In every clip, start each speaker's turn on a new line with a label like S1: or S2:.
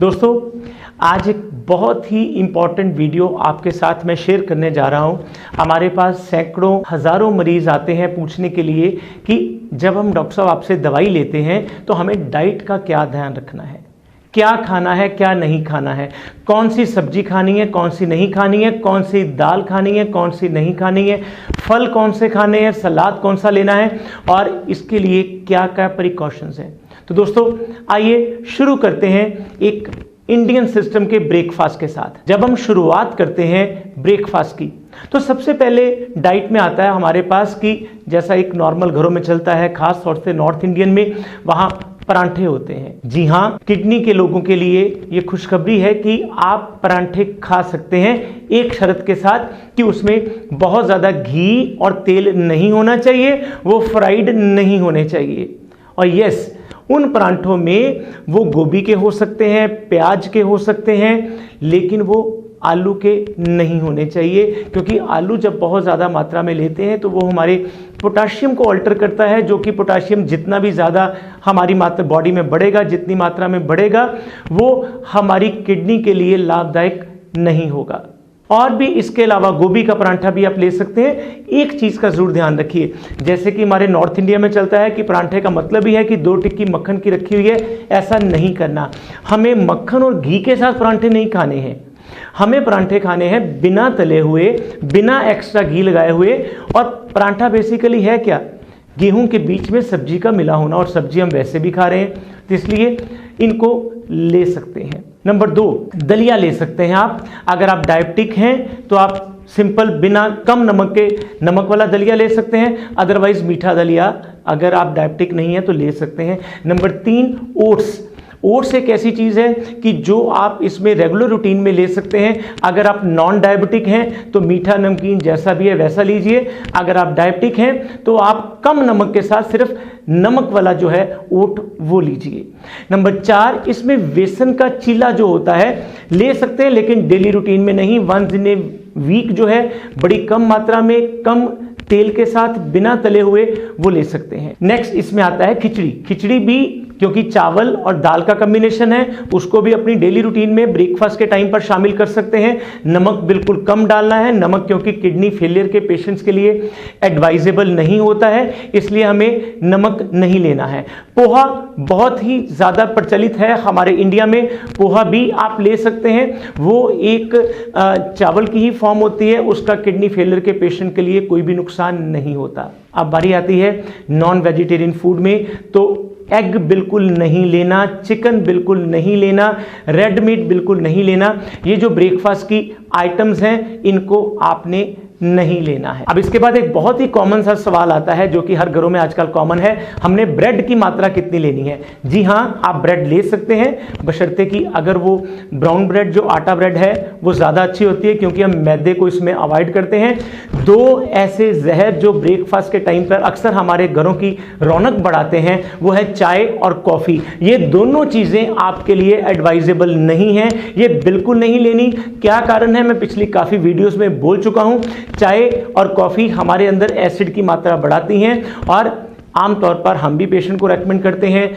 S1: दोस्तों, आज एक बहुत ही इम्पॉर्टेंट वीडियो आपके साथ मैं शेयर करने जा रहा हूं। हमारे पास सैकड़ों हज़ारों मरीज़ आते हैं पूछने के लिए कि जब हम डॉक्टर साहब आपसे दवाई लेते हैं तो हमें डाइट का क्या ध्यान रखना है, क्या खाना है, क्या नहीं खाना है, कौन सी सब्जी खानी है, कौन सी नहीं खानी है, कौन सी दाल खानी है, कौन सी नहीं खानी है, फल कौन से खाने हैं, सलाद कौन सा लेना है और इसके लिए क्या क्या प्रिकॉशंस हैं। तो दोस्तों, आइए शुरू करते हैं एक इंडियन सिस्टम के ब्रेकफास्ट के साथ। जब हम शुरुआत करते हैं ब्रेकफास्ट की तो सबसे पहले डाइट में आता है हमारे पास कि जैसा एक नॉर्मल घरों में चलता है, खास तौर से नॉर्थ इंडियन में, वहाँ परांठे होते हैं। जी हाँ, किडनी के लोगों के लिए ये खुशखबरी है कि आप परांठे खा सकते हैं, एक शर्त के साथ कि उसमें बहुत ज़्यादा घी और तेल नहीं होना चाहिए, वो फ्राइड नहीं होने चाहिए। और यस, उन परांठों में वो गोभी के हो सकते हैं, प्याज के हो सकते हैं, लेकिन वो आलू के नहीं होने चाहिए, क्योंकि आलू जब बहुत ज़्यादा मात्रा में लेते हैं तो वो हमारे पोटाशियम को अल्टर करता है, जो कि पोटाशियम जितना भी ज़्यादा हमारी मात्रा बॉडी में बढ़ेगा, जितनी मात्रा में बढ़ेगा, वो हमारी किडनी के लिए लाभदायक नहीं होगा। और भी इसके अलावा गोभी का परांठा भी आप ले सकते हैं। एक चीज़ का ज़रूर ध्यान रखिए, जैसे कि हमारे नॉर्थ इंडिया में चलता है कि परांठे का मतलब ही है कि 2 टिक्की मक्खन की रखी हुई है, ऐसा नहीं करना। हमें मक्खन और घी के साथ परांठे नहीं खाने हैं, हमें परांठे खाने हैं बिना तले हुए, बिना एक्स्ट्रा घी लगाए हुए। और परांठा बेसिकली है क्या? गेहूं के बीच में सब्जी का मिला होना, और सब्जी हम वैसे भी खा रहे हैं, तो इसलिए इनको ले सकते हैं। नंबर 2, दलिया ले सकते हैं आप। अगर आप डायबिटिक हैं तो आप सिंपल बिना कम नमक के नमक वाला दलिया ले सकते हैं, अदरवाइज मीठा दलिया अगर आप डायबिटिक नहीं हैं तो ले सकते हैं। Number 3, oats. ओट्स एक ऐसी चीज़ है कि जो आप इसमें रेगुलर रूटीन में ले सकते हैं। अगर आप नॉन डायबिटिक हैं तो मीठा नमकीन जैसा भी है वैसा लीजिए, अगर आप डायबिटिक हैं तो आप कम नमक के साथ सिर्फ नमक वाला जो है ओट वो लीजिए। नंबर 4, इसमें बेसन का चीला जो होता है ले सकते हैं, लेकिन डेली रूटीन में नहीं, वंस इन ए वीक जो है बड़ी कम मात्रा में कम तेल के साथ बिना तले हुए वो ले सकते हैं। नेक्स्ट इसमें आता है खिचड़ी। खिचड़ी भी क्योंकि चावल और दाल का कॉम्बिनेशन है, उसको भी अपनी डेली रूटीन में ब्रेकफास्ट के टाइम पर शामिल कर सकते हैं। नमक बिल्कुल कम डालना है, नमक क्योंकि किडनी फेलियर के पेशेंट्स के लिए एडवाइजेबल नहीं होता है, इसलिए हमें नमक नहीं लेना है। पोहा बहुत ही ज़्यादा प्रचलित है हमारे इंडिया में, पोहा भी आप ले सकते हैं। वो एक चावल की ही फॉर्म होती है, उसका किडनी फेलियर के पेशेंट के लिए कोई भी नुकसान नहीं होता। अब बारी आती है नॉन वेजिटेरियन फूड में, तो एग बिल्कुल नहीं लेना, चिकन बिल्कुल नहीं लेना, रेड मीट बिल्कुल नहीं लेना। ये जो ब्रेकफास्ट की आइटम्स हैं इनको आपने नहीं लेना है। अब इसके बाद एक बहुत ही कॉमन सा सवाल आता है जो कि हर घरों में आजकल कॉमन है, हमने ब्रेड की मात्रा कितनी लेनी है। जी हाँ, आप ब्रेड ले सकते हैं, बशर्ते कि अगर वो ब्राउन ब्रेड जो आटा ब्रेड है वो ज़्यादा अच्छी होती है, क्योंकि हम मैदे को इसमें अवॉइड करते हैं। 2 ऐसे जहर जो ब्रेकफास्ट के टाइम पर अक्सर हमारे घरों की रौनक बढ़ाते हैं वो है चाय और कॉफ़ी। ये दोनों चीज़ें आपके लिए एडवाइजेबल नहीं है, ये बिल्कुल नहीं लेनी। क्या कारण है मैं पिछली काफ़ी वीडियोज़ में बोल चुका हूँ। चाय और कॉफ़ी हमारे अंदर एसिड की मात्रा बढ़ाती हैं, और आमतौर पर हम भी पेशेंट को रेकमेंड करते हैं,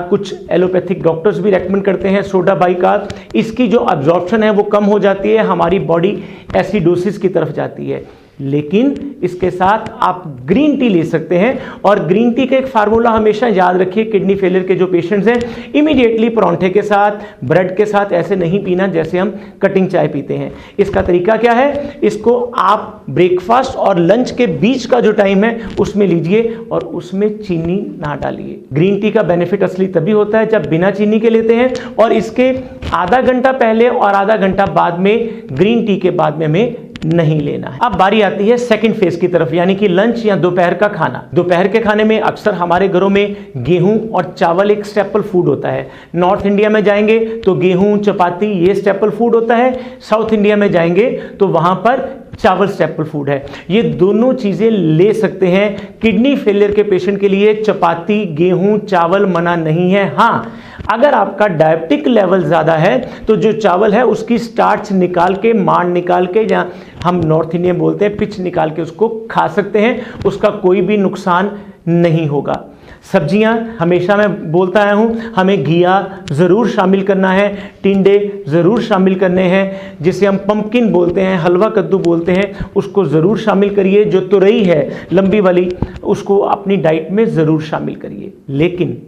S1: कुछ एलोपैथिक डॉक्टर्स भी रेकमेंड करते हैं सोडा बाइकार्ब। इसकी जो अब्जॉर्प्शन है वो कम हो जाती है, हमारी बॉडी एसिडोसिस की तरफ जाती है। लेकिन इसके साथ आप ग्रीन टी ले सकते हैं, और ग्रीन टी का एक फार्मूला हमेशा याद रखिए, किडनी फेलियर के जो पेशेंट्स हैं इमीडिएटली परांठे के साथ, ब्रेड के साथ ऐसे नहीं पीना जैसे हम कटिंग चाय पीते हैं। इसका तरीका क्या है, इसको आप ब्रेकफास्ट और लंच के बीच का जो टाइम है उसमें लीजिए और उसमें चीनी ना डालिए। ग्रीन टी का बेनिफिट असली तभी होता है जब बिना चीनी के लेते हैं, और इसके आधा घंटा पहले और आधा घंटा बाद में, ग्रीन टी के बाद में हमें नहीं लेना है। अब बारी आती है सेकंड फेज की तरफ, यानी कि लंच या दोपहर का खाना। दोपहर के खाने में अक्सर हमारे घरों में गेहूं और चावल एक स्टेपल फूड होता है। नॉर्थ इंडिया में जाएंगे तो गेहूं, चपाती ये स्टेपल फूड होता है। साउथ इंडिया में जाएंगे तो वहां पर चावल स्टेपल फूड है। ये दोनों चीजें ले सकते हैं। किडनी फेलियर के पेशेंट के लिए चपाती, गेहूं, चावल मना नहीं है। हाँ, अगर आपका डायबिटिक लेवल ज़्यादा है तो जो चावल है उसकी स्टार्च निकाल के, मांड निकाल के, या हम नॉर्थ इंडियन बोलते हैं पिच निकाल के उसको खा सकते हैं, उसका कोई भी नुकसान नहीं होगा। सब्जियां हमेशा मैं बोलता आया हूं, हमें घिया ज़रूर शामिल करना है, टिंडे ज़रूर शामिल करने हैं, जिसे हम पंपकिन बोलते हैं, हलवा कद्दू बोलते हैं, उसको ज़रूर शामिल करिए। जो तुरई है लंबी वाली, उसको अपनी डाइट में ज़रूर शामिल करिए। लेकिन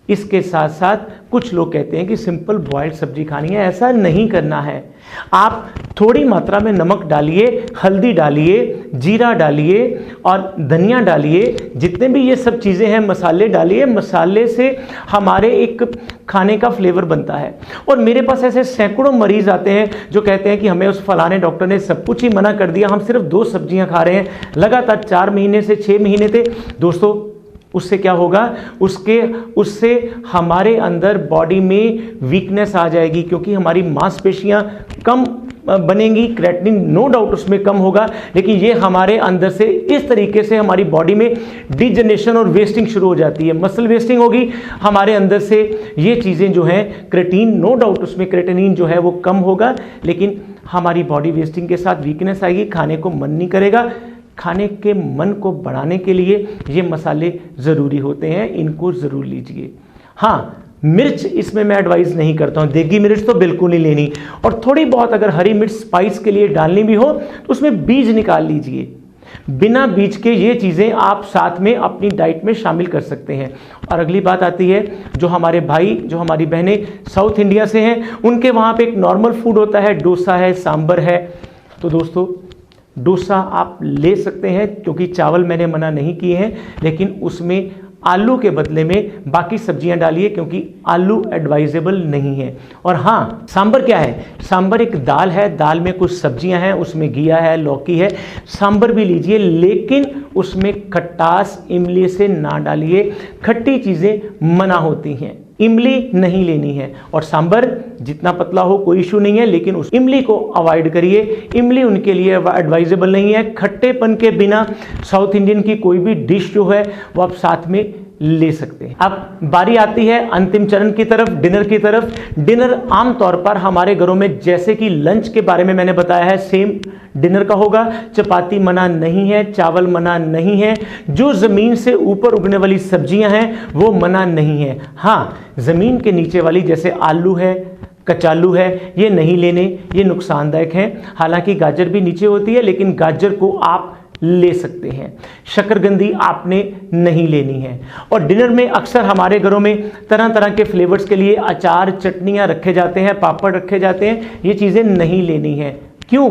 S1: इसके साथ साथ कुछ लोग कहते हैं कि सिंपल बॉइल्ड सब्जी खानी है। ऐसा नहीं करना है। आप थोड़ी मात्रा में नमक डालिए, हल्दी डालिए, जीरा डालिए और धनिया डालिए, जितने भी ये सब चीज़ें हैं मसाले डालिए। मसाले से हमारे एक खाने का फ्लेवर बनता है। और मेरे पास ऐसे सैकड़ों मरीज आते हैं जो कहते हैं कि हमें उस फलाने डॉक्टर ने सब कुछ ही मना कर दिया, हम सिर्फ 2 सब्जियां खा रहे हैं लगातार 4 महीने से 6 महीने थे। दोस्तों, उससे क्या होगा? उससे हमारे अंदर बॉडी में वीकनेस आ जाएगी, क्योंकि हमारी मांसपेशियां कम बनेंगी, क्रेटिनिन नो डाउट उसमें कम होगा, लेकिन ये हमारे अंदर से इस तरीके से हमारी बॉडी में डिजनरेशन और वेस्टिंग शुरू हो जाती है। मसल वेस्टिंग होगी हमारे अंदर से। ये चीज़ें जो हैं, क्रेटिन नो डाउट उसमें क्रेटिनिन जो है वो कम होगा, लेकिन हमारी बॉडी वेस्टिंग के साथ वीकनेस आएगी, खाने को मन नहीं करेगा। खाने के मन को बढ़ाने के लिए ये मसाले ज़रूरी होते हैं, इनको ज़रूर लीजिए। हाँ, मिर्च इसमें मैं एडवाइस नहीं करता हूँ, देगी मिर्च तो बिल्कुल नहीं लेनी। और थोड़ी बहुत अगर हरी मिर्च स्पाइस के लिए डालनी भी हो तो उसमें बीज निकाल लीजिए। बिना बीज के ये चीज़ें आप साथ में अपनी डाइट में शामिल कर सकते हैं। और अगली बात आती है, जो हमारे भाई, जो हमारी बहनें साउथ इंडिया से हैं, उनके वहाँ पे एक नॉर्मल फूड होता है, डोसा है, सांबर है। तो दोस्तों, डोसा आप ले सकते हैं, क्योंकि चावल मैंने मना नहीं किए हैं, लेकिन उसमें आलू के बदले में बाकी सब्जियां डालिए, क्योंकि आलू एडवाइजेबल नहीं है। और हाँ, सांबर क्या है? सांबर एक दाल है, दाल में कुछ सब्जियां हैं, उसमें घिया है, लौकी है। सांबर भी लीजिए, लेकिन उसमें खटास इमली से ना डालिए। खट्टी चीज़ें मना होती हैं, इमली नहीं लेनी है। और सांबर जितना पतला हो कोई इशू नहीं है, लेकिन उस इमली को अवॉइड करिए। इमली उनके लिए एडवाइजेबल नहीं है। खट्टेपन के बिना साउथ इंडियन की कोई भी डिश जो है वो आप साथ में ले सकते हैं। अब बारी आती है अंतिम चरण की तरफ, डिनर की तरफ। डिनर आमतौर पर हमारे घरों में, जैसे कि लंच के बारे में मैंने बताया है, सेम डिनर का होगा। चपाती मना नहीं है, चावल मना नहीं है, जो ज़मीन से ऊपर उगने वाली सब्जियां हैं वो मना नहीं है। हाँ, ज़मीन के नीचे वाली जैसे आलू है, कचालू है, ये नहीं लेने, ये नुकसानदायक हैं। हालांकि गाजर भी नीचे होती है, लेकिन गाजर को आप ले सकते हैं। शकरकंदी आपने नहीं लेनी है। और डिनर में अक्सर हमारे घरों में तरह तरह के फ्लेवर्स के लिए अचार, चटनियाँ रखे जाते हैं, पापड़ रखे जाते हैं। ये चीज़ें नहीं लेनी है। क्यों?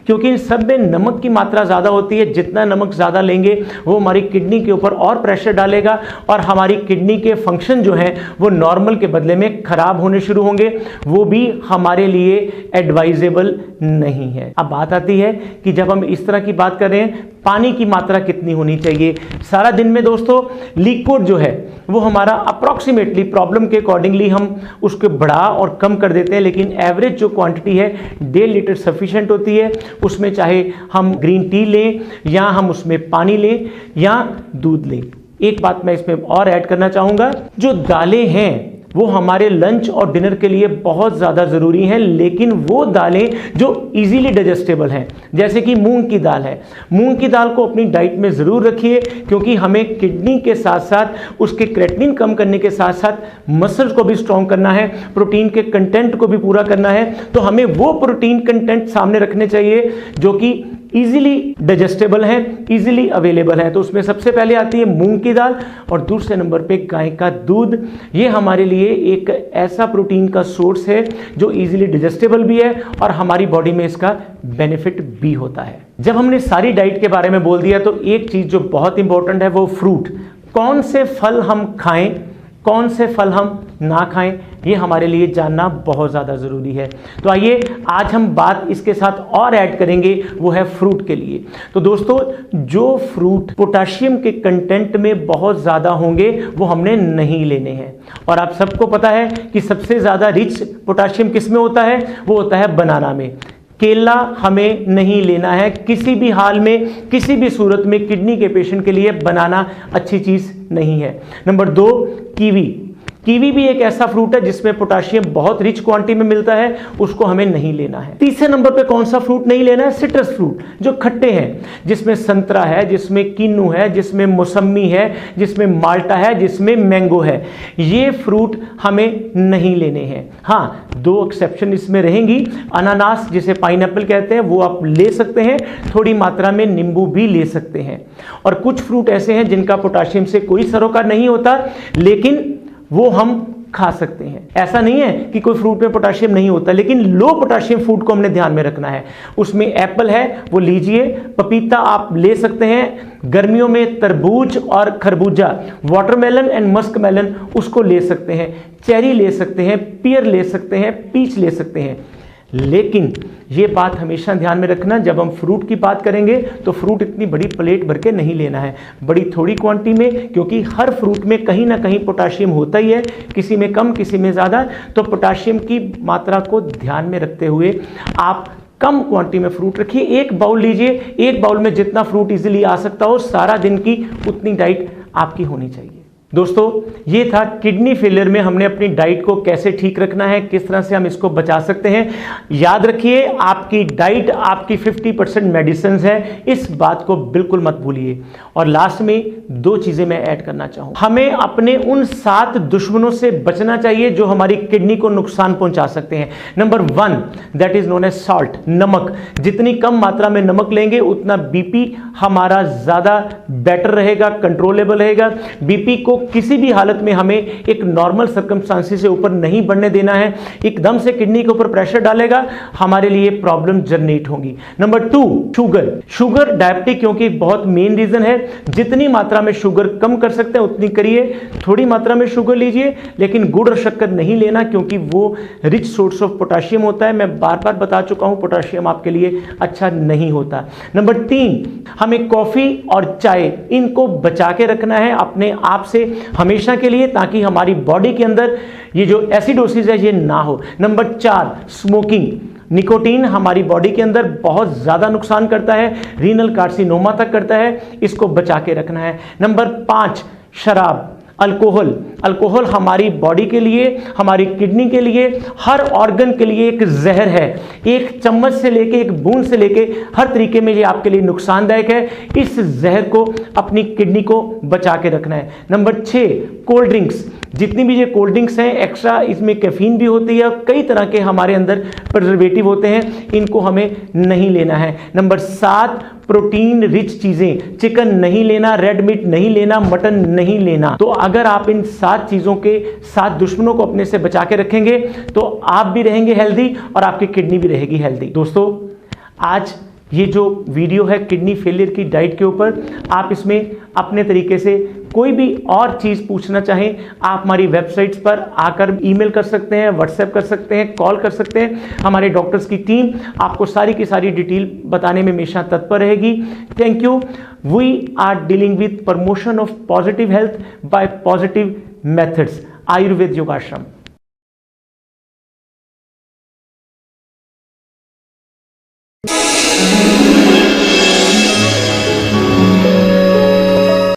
S1: क्योंकि इन सब में नमक की मात्रा ज़्यादा होती है। जितना नमक ज़्यादा लेंगे वो हमारी किडनी के ऊपर और प्रेशर डालेगा, और हमारी किडनी के फंक्शन जो हैं वो नॉर्मल के बदले में ख़राब होने शुरू होंगे। वो भी हमारे लिए एडवाइजेबल नहीं है। अब बात आती है कि जब हम इस तरह की बात कर रहे हैं, पानी की मात्रा कितनी होनी चाहिए सारा दिन में? दोस्तों, लिक्विड जो है वो हमारा अप्रॉक्सीमेटली प्रॉब्लम के अकॉर्डिंगली हम उसको बढ़ा और कम कर देते हैं, लेकिन एवरेज जो क्वांटिटी है 1.5 लीटर सफिशिएंट होती है। उसमें चाहे हम ग्रीन टी लें, या हम उसमें पानी लें, या दूध लें। एक बात मैं इसमें और ऐड करना चाहूँगा, जो दालें हैं वो हमारे लंच और डिनर के लिए बहुत ज़्यादा ज़रूरी हैं, लेकिन वो दालें जो इजीली डाइजेस्टेबल हैं, जैसे कि मूंग की दाल है। मूंग की दाल को अपनी डाइट में ज़रूर रखिए, क्योंकि हमें किडनी के साथ साथ उसके क्रेटिनिन कम करने के साथ साथ मसल्स को भी स्ट्रॉन्ग करना है, प्रोटीन के कंटेंट को भी पूरा करना है। तो हमें वो प्रोटीन कंटेंट सामने रखने चाहिए जो कि इजीली डाइजेस्टेबल हैं, इजीली अवेलेबल हैं। तो उसमें सबसे पहले आती है मूंग की दाल, और दूसरे नंबर पे गाय का दूध। ये हमारे लिए एक ऐसा प्रोटीन का सोर्स है जो इजीली डाइजेस्टेबल भी है, और हमारी बॉडी में इसका बेनिफिट भी होता है। जब हमने सारी डाइट के बारे में बोल दिया, तो एक चीज़ जो बहुत इंपॉर्टेंट है वो फ्रूट। कौन से फल हम खाएं, कौन से फल हम ना खाएं, ये हमारे लिए जानना बहुत ज़्यादा ज़रूरी है। तो आइए आज हम बात इसके साथ और ऐड करेंगे, वो है फ्रूट के लिए। तो दोस्तों, जो फ्रूट पोटाशियम के कंटेंट में बहुत ज़्यादा होंगे वो हमने नहीं लेने हैं। और आप सबको पता है कि सबसे ज़्यादा रिच पोटाशियम किस में होता है? वो होता है बनाना में। केला हमें नहीं लेना है किसी भी हाल में, किसी भी सूरत में। किडनी के पेशेंट के लिए बनाना अच्छी चीज़ नहीं है। Number 2, kiwi. कीवी भी एक ऐसा फ्रूट है जिसमें पोटाशियम बहुत रिच क्वांटिटी में मिलता है, उसको हमें नहीं लेना है। तीसरे नंबर पे कौन सा फ्रूट नहीं लेना है? सिट्रस फ्रूट, जो खट्टे हैं, जिसमें संतरा है, जिसमें किन्नू है, जिसमें मौसम्मी है, जिसमें माल्टा है, जिसमें मैंगो है। ये फ्रूट हमें नहीं लेने हैं। हाँ, 2 एक्सेप्शन इसमें रहेंगी। अनानास, जिसे पाइनएप्पल कहते हैं, वो आप ले सकते हैं। थोड़ी मात्रा में नींबू भी ले सकते हैं। और कुछ फ्रूट ऐसे हैं जिनका पोटाशियम से कोई सरोकार नहीं होता, लेकिन वो हम खा सकते हैं। ऐसा नहीं है कि कोई फ्रूट में पोटाशियम नहीं होता, लेकिन लो पोटाशियम फूड को हमने ध्यान में रखना है। उसमें एप्पल है, वो लीजिए। पपीता आप ले सकते हैं। गर्मियों में तरबूज और खरबूजा, वाटरमेलन एंड मस्कमेलन, उसको ले सकते हैं। चेरी ले सकते हैं, पियर ले सकते हैं, पीच ले सकते हैं। लेकिन ये बात हमेशा ध्यान में रखना, जब हम फ्रूट की बात करेंगे तो फ्रूट इतनी बड़ी प्लेट भर के नहीं लेना है, बड़ी थोड़ी क्वांटिटी में, क्योंकि हर फ्रूट में कहीं ना कहीं पोटाशियम होता ही है, किसी में कम, किसी में ज़्यादा। तो पोटाशियम की मात्रा को ध्यान में रखते हुए आप कम क्वांटिटी में फ्रूट रखिए। एक बाउल लीजिए, एक बाउल में जितना फ्रूट इजीली आ सकता हो, सारा दिन की उतनी डाइट आपकी होनी चाहिए। दोस्तों, ये था किडनी फेलियर में हमने अपनी डाइट को कैसे ठीक रखना है, किस तरह से हम इसको बचा सकते हैं। याद रखिए, आपकी डाइट आपकी 50% मेडिसिन है, इस बात को बिल्कुल मत भूलिए। और लास्ट में 2 चीजें मैं ऐड करना चाहूँ। हमें अपने उन 7 दुश्मनों से बचना चाहिए जो हमारी किडनी को नुकसान पहुंचा सकते हैं। Number 1, that is known as salt, नमक। जितनी कम मात्रा में नमक लेंगे उतना बीपी हमारा ज्यादा बेटर रहेगा, कंट्रोलेबल रहेगा। बीपी को किसी भी हालत में हमें एक नॉर्मल सर्कमस्टांसेस से ऊपर नहीं बढ़ने देना है। एकदम से किडनी के ऊपर प्रेशर डालेगा, हमारे लिए प्रॉब्लम जनरेट होगी। नंबर 2, शुगर डायबिटिक, क्योंकि बहुत मेन रीजन है। जितनी मात्रा में शुगर कम कर सकते हैं उतनी करिए। थोड़ी मात्रा में शुगर लीजिए, लेकिन गुड़ और शक्कर नहीं लेना, क्योंकि वो रिच सोर्स ऑफ पोटाशियम होता है। मैं बार बार बता चुका हूं, पोटाशियम आपके लिए अच्छा नहीं होता। नंबर 3, हमें कॉफी और चाय, इनको बचा के रखना है अपने आप से हमेशा के लिए, ताकि हमारी बॉडी के अंदर ये जो एसिडोसिस है ये ना हो। Number 4, smoking. निकोटीन हमारी बॉडी के अंदर बहुत ज्यादा नुकसान करता है, रीनल कार्सिनोमा तक करता है, इसको बचा के रखना है। नंबर 5, शराब, अल्कोहल हमारी बॉडी के लिए, हमारी किडनी के लिए, हर ऑर्गन के लिए एक जहर है। एक चम्मच से लेके, एक बूंद से लेके, हर तरीके में ये आपके लिए नुकसानदायक है। इस जहर को, अपनी किडनी को बचा के रखना है। Number 6, cold drinks. जितनी भी ये कोल्ड ड्रिंक्स हैं, एक्स्ट्रा इसमें कैफीन भी होती है, कई तरह के हमारे अंदर प्रिजर्वेटिव होते हैं, इनको हमें नहीं लेना है। नंबर 7, प्रोटीन रिच चीजें, चिकन नहीं लेना, रेड मीट नहीं लेना, मटन नहीं लेना। तो अगर आप इन 7 चीजों के 7 दुश्मनों को अपने से बचा के रखेंगे तो आप भी रहेंगे हेल्दी और आपकी किडनी भी रहेगी हेल्दी। दोस्तों, आज ये जो वीडियो है किडनी फेलियर की डाइट के ऊपर, आप इसमें अपने तरीके से कोई भी और चीज़ पूछना चाहें, आप हमारी वेबसाइट्स पर आकर ईमेल कर सकते हैं, व्हाट्सएप कर सकते हैं, कॉल कर सकते हैं। हमारे डॉक्टर्स की टीम आपको सारी की सारी डिटेल बताने में हमेशा तत्पर रहेगी। Thank you. We are dealing with promotion of positive health by positive methods, Ayurveda Yogashram.